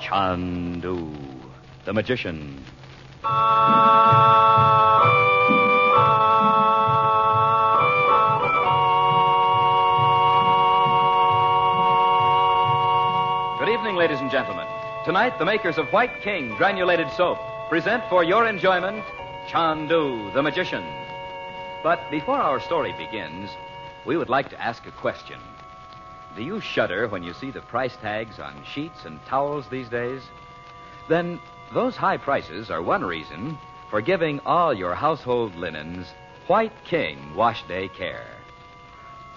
Chandu the Magician. Good evening, ladies and gentlemen. Tonight, the makers of White King granulated soap present for your enjoyment Chandu the Magician. But before our story begins, we would like to ask a question. Do you shudder when you see the price tags on sheets and towels these days? Then those high prices are one reason for giving all your household linens White King Wash Day Care.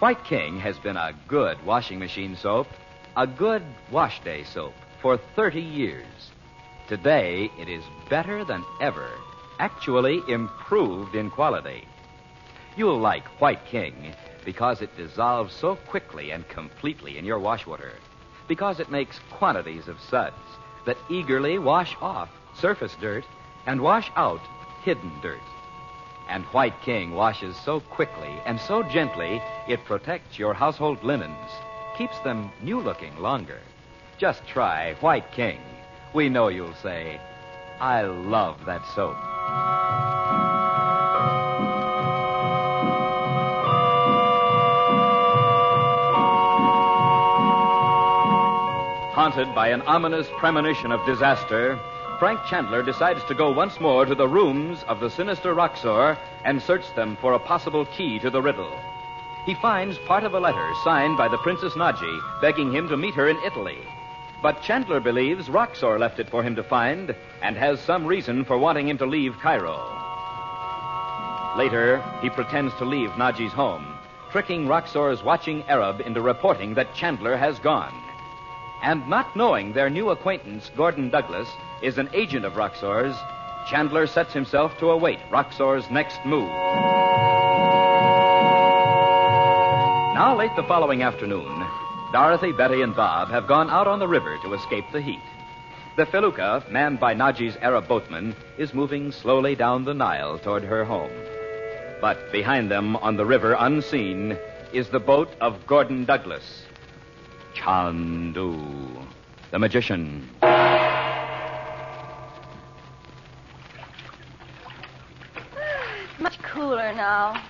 White King has been a good washing machine soap, a good wash day soap for 30 years. Today, it is better than ever, actually improved in quality. You'll like White King because it dissolves so quickly and completely in your wash water, because it makes quantities of suds that eagerly wash off surface dirt and wash out hidden dirt. And White King washes so quickly and so gently, it protects your household linens, keeps them new-looking longer. Just try White King. We know you'll say, I love that soap. Haunted by an ominous premonition of disaster, Frank Chandler decides to go once more to the rooms of the sinister Roxor and search them for a possible key to the riddle. He finds part of a letter signed by the Princess Naji, begging him to meet her in Italy. But Chandler believes Roxor left it for him to find and has some reason for wanting him to leave Cairo. Later, he pretends to leave Naji's home, tricking Roxor's watching Arab into reporting that Chandler has gone. And not knowing their new acquaintance, Gordon Douglas, is an agent of Roxor's, Chandler sets himself to await Roxor's next move. Now, late the following afternoon, Dorothy, Betty, and Bob have gone out on the river to escape the heat. The felucca, manned by Naji's Arab boatman, is moving slowly down the Nile toward her home. But behind them, on the river unseen, is the boat of Gordon Douglas. Chandu the Magician. It's much cooler now.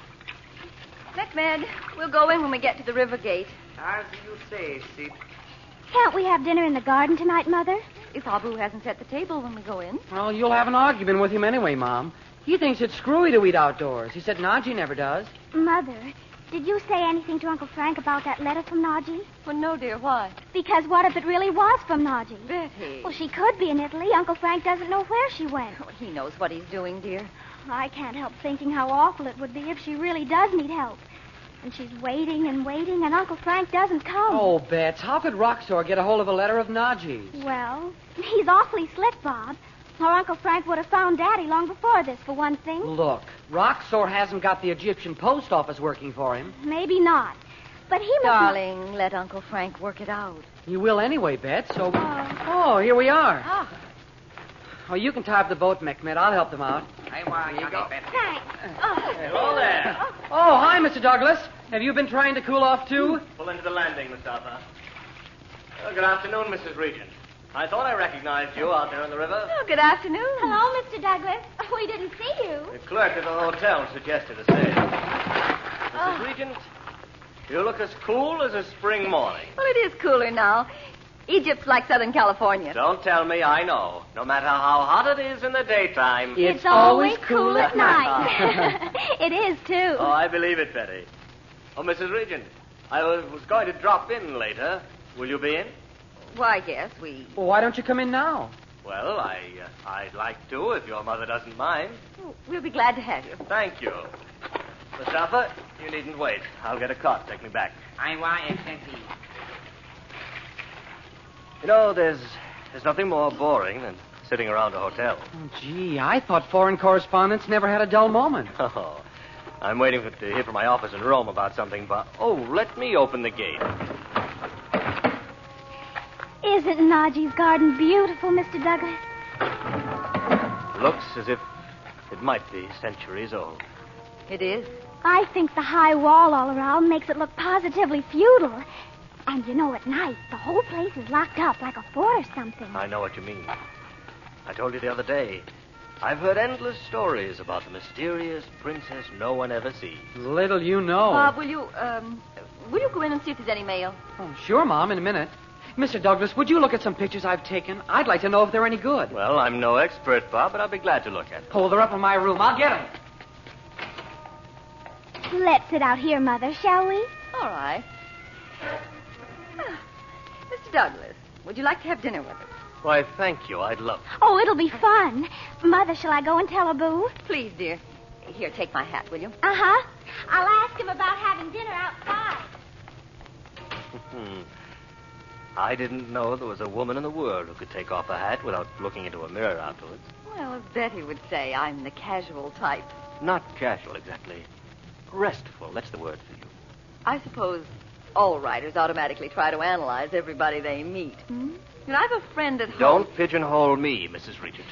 Mehmed, we'll go in when we get to the river gate. As you say, Sid. Can't we have dinner in the garden tonight, Mother? If Abu hasn't set the table when we go in. Well, you'll have an argument with him anyway, Mom. He thinks it's screwy to eat outdoors. He said Naji never does. Mother, did you say anything to Uncle Frank about that letter from Naji? Well, no, dear. Why? Because what if it really was from Naji? Betty. Well, she could be in Italy. Uncle Frank doesn't know where she went. Oh, he knows what he's doing, dear. I can't help thinking how awful it would be if she really does need help. And she's waiting, and Uncle Frank doesn't come. Oh, Bets, how could Roxor get a hold of a letter of Naji's? Well, he's awfully slick, Bob. Or Uncle Frank would have found Daddy long before this, for one thing. Look, Roxor hasn't got the Egyptian post office working for him. Maybe not. But he must... Darling, let Uncle Frank work it out. You will anyway, Bets, so... Oh, here we are. Ah. Oh, you can tie up the boat, Mehmet. I'll help them out. Thanks. Hello there. Oh, hi, Mr. Douglas. Have you been trying to cool off, too? Pull into the landing, Mustafa. Well, good afternoon, Mrs. Regent. I thought I recognized you out there on the river. Oh, good afternoon. Hello, Mr. Douglas. We didn't see you. The clerk at the hotel suggested a stay. Mrs. Regent, you look as cool as a spring morning. Well, it is cooler now. Egypt's like Southern California. Don't tell me I know. No matter how hot it is in the daytime. It's always cool at night. It is, too. Oh, I believe it, Betty. Oh, Mrs. Regent, I was going to drop in later. Will you be in? Why, yes, we... Well, why don't you come in now? Well, I'd like to, if your mother doesn't mind. Oh, we'll be glad to have you. Thank you. Mustafa, you needn't wait. I'll get a cart. Take me back. I want Excellency. You know, there's nothing more boring than sitting around a hotel. Oh, gee, I thought foreign correspondents never had a dull moment. Oh, I'm waiting to hear from my office in Rome about something, but... Oh, let me open the gate. Isn't Naji's garden beautiful, Mr. Douglas? Looks as if it might be centuries old. It is. I think the high wall all around makes it look positively feudal. And you know, at night, the whole place is locked up like a fort or something. I know what you mean. I told you the other day, I've heard endless stories about the mysterious princess no one ever sees. Little you know. Bob, will you go in and see if there's any mail? Oh, sure, Mom, in a minute. Mr. Douglas, would you look at some pictures I've taken? I'd like to know if they're any good. Well, I'm no expert, Bob, but I'll be glad to look at them. Oh, they're up in my room. I'll get them. Let's sit out here, Mother, shall we? All right. Mr. Douglas, would you like to have dinner with us? Why, thank you. I'd love to. Oh, it'll be fun. Mother, shall I go and tell Abu? Please, dear. Here, take my hat, will you? Uh-huh. I'll ask him about having dinner outside. I didn't know there was a woman in the world who could take off a hat without looking into a mirror afterwards. Well, as Betty would say, I'm the casual type. Not casual, exactly. Restful, that's the word for you. I suppose all writers automatically try to analyze everybody they meet. You know, I have a friend at home. Don't pigeonhole me, Mrs. Regent.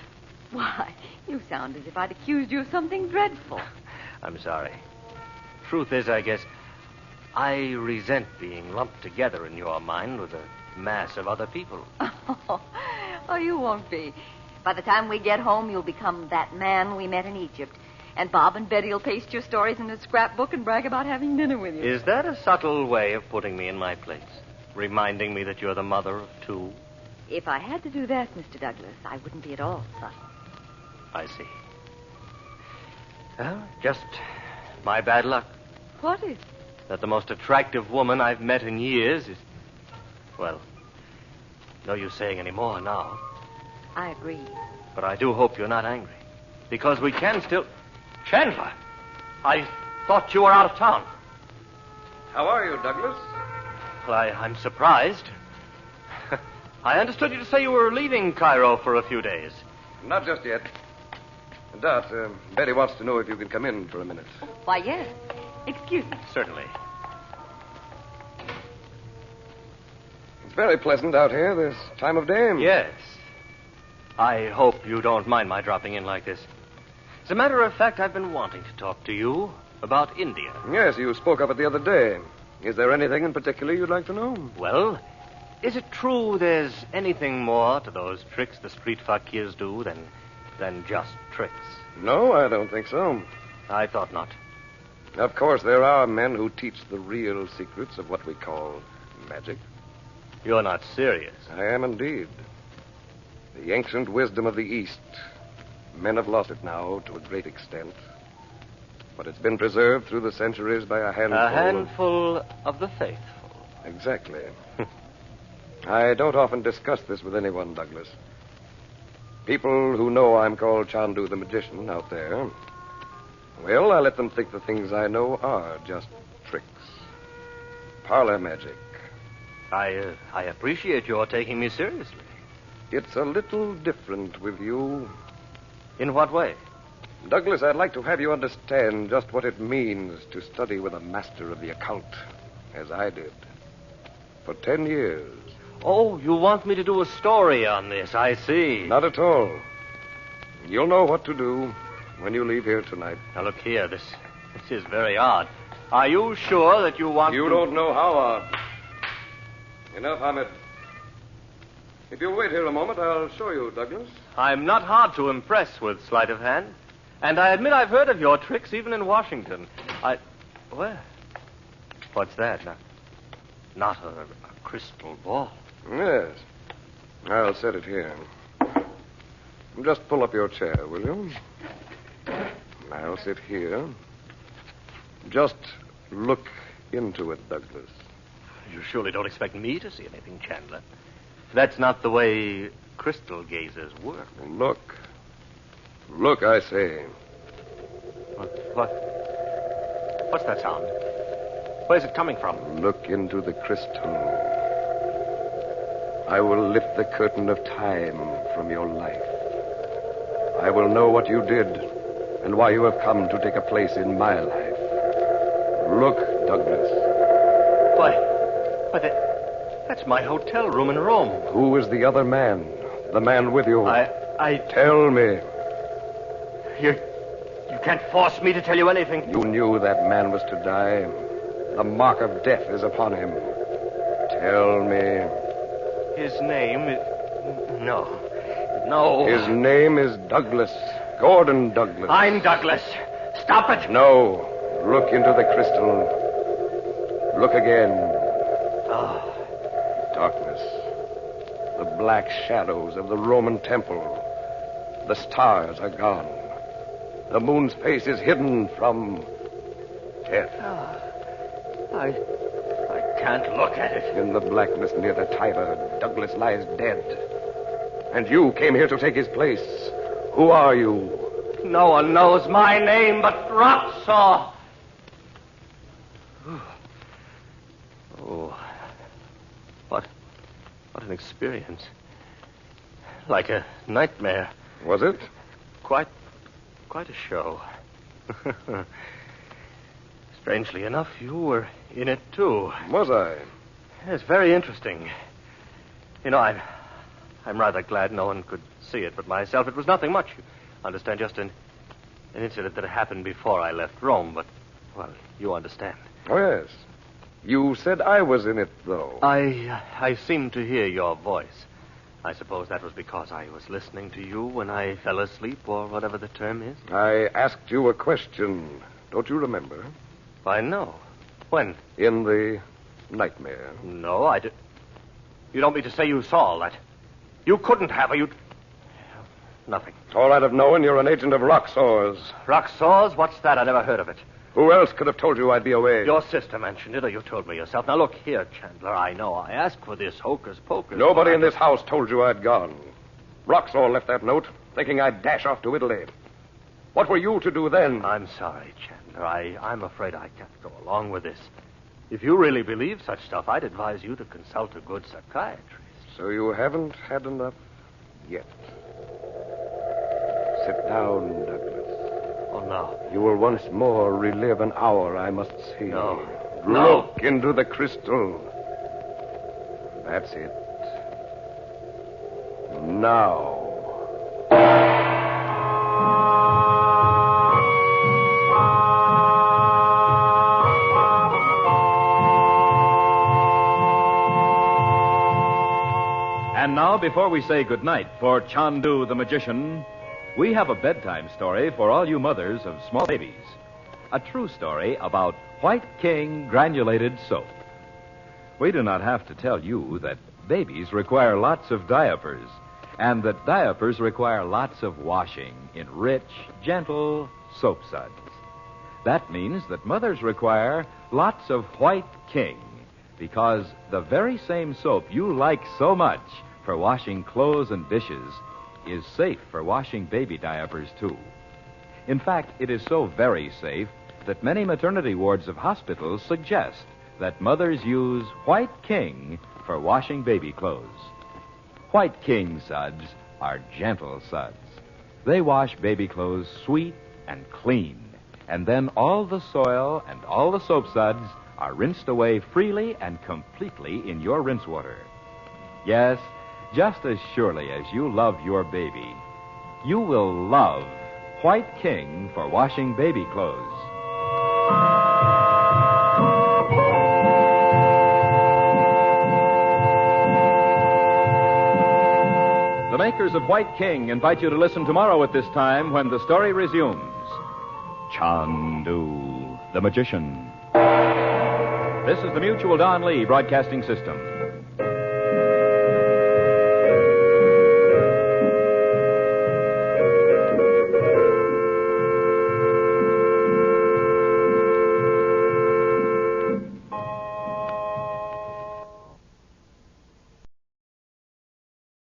Why, you sound as if I'd accused you of something dreadful. I'm sorry. Truth is, I guess, I resent being lumped together in your mind with a mass of other people. Oh, you won't be. By the time we get home, you'll become that man we met in Egypt. And Bob and Betty will paste your stories in a scrapbook and brag about having dinner with you. Is that a subtle way of putting me in my place? Reminding me that you're the mother of two? If I had to do that, Mr. Douglas, I wouldn't be at all subtle. I see. Well, just my bad luck. What is? That the most attractive woman I've met in years is... Well, no use saying any more now. I agree. But I do hope you're not angry. Because we can still... Chandler! I thought you were out of town. How are you, Douglas? Well, I'm surprised. I understood you to say you were leaving Cairo for a few days. Not just yet. Dot, Betty wants to know if you can come in for a minute. Why, yes. Excuse me. Certainly. It's very pleasant out here this time of day. Yes. I hope you don't mind my dropping in like this. As a matter of fact, I've been wanting to talk to you about India. Yes, you spoke of it the other day. Is there anything in particular you'd like to know? Well, is it true there's anything more to those tricks the street fakirs do than just tricks? No, I don't think so. I thought not. Of course, there are men who teach the real secrets of what we call magic. You're not serious. I am indeed. The ancient wisdom of the East. Men have lost it now to a great extent. But it's been preserved through the centuries by a handful. A handful of the faithful. Exactly. I don't often discuss this with anyone, Douglas. People who know I'm called Chandu the Magician out there, well, I let them think the things I know are just tricks. Parlor magic. I appreciate your taking me seriously. It's a little different with you. In what way? Douglas, I'd like to have you understand just what it means to study with a master of the occult, as I did. For 10 years. Oh, you want me to do a story on this, I see. Not at all. You'll know what to do when you leave here tonight. Now, look here, this is very odd. Are you sure that you want You to... don't know how odd. Enough, Ahmed. If you'll wait here a moment, I'll show you, Douglas. I'm not hard to impress with sleight of hand. And I admit I've heard of your tricks even in Washington. Well, what's that? Not a crystal ball. Yes. I'll set it here. Just pull up your chair, will you? I'll sit here. Just look into it, Douglas. You surely don't expect me to see anything, Chandler. That's not the way crystal gazers work. Look. Look, I say. What's that sound? Where's it coming from? Look into the crystal. I will lift the curtain of time from your life. I will know what you did and why you have come to take a place in my life. Look, Douglas. Why, that's my hotel room in Rome. Who is the other man? The man with you? I... Tell me. You can't force me to tell you anything. You knew that man was to die. The mark of death is upon him. Tell me. His name is... No. His name is Douglas. Gordon Douglas. I'm Douglas. Stop it. No. Look into the crystal. Look again. Oh. Darkness. The black shadows of the Roman temple. The stars are gone. The moon's face is hidden from death. I can't look at it. In the blackness near the Tiber, Douglas lies dead. And you came here to take his place. Who are you? No one knows my name but Rocksaw. Oh. What an experience. Like a nightmare. Was it? Quite a show. Strangely enough, you were in it, too. Was I? It's very interesting. You know, I'm rather glad no one could see it but myself. It was nothing much. You understand, just an incident that happened before I left Rome, but, well, you understand. Oh, yes. You said I was in it, though. I seemed to hear your voice. I suppose that was because I was listening to you when I fell asleep, or whatever the term is. I asked you a question. Don't you remember? Why, no. When? In the nightmare. No, I did. You don't mean to say you saw all that? You couldn't have, or you... Nothing. All I'd have known, you're an agent of Rocksaw's. Rocksaw's? What's that? I never heard of it. Who else could have told you I'd be away? Your sister mentioned it, or you told me yourself. Now, look here, Chandler. I know I asked for this hocus-pocus. Nobody in this house told you I'd gone. Rocksaw left that note, thinking I'd dash off to Italy. What were you to do then? I'm sorry, Chandler. I'm afraid I can't go along with this. If you really believe such stuff, I'd advise you to consult a good psychiatrist. So you haven't had enough yet. Sit down, Douglas. Oh, no. You will once more relive an hour I must see. No. Look into the crystal. That's it. Now. And now, before we say goodnight for Chandu the Magician, we have a bedtime story for all you mothers of small babies. A true story about White King granulated soap. We do not have to tell you that babies require lots of diapers, and that diapers require lots of washing in rich, gentle soap suds. That means that mothers require lots of White King, because the very same soap you like so much for washing clothes and dishes is safe for washing baby diapers, too. In fact, it is so very safe that many maternity wards of hospitals suggest that mothers use White King for washing baby clothes. White King suds are gentle suds. They wash baby clothes sweet and clean, and then all the soil and all the soap suds are rinsed away freely and completely in your rinse water. Yes, just as surely as you love your baby, you will love White King for washing baby clothes. The makers of White King invite you to listen tomorrow at this time when the story resumes. Chandu the Magician. This is the Mutual Don Lee Broadcasting System.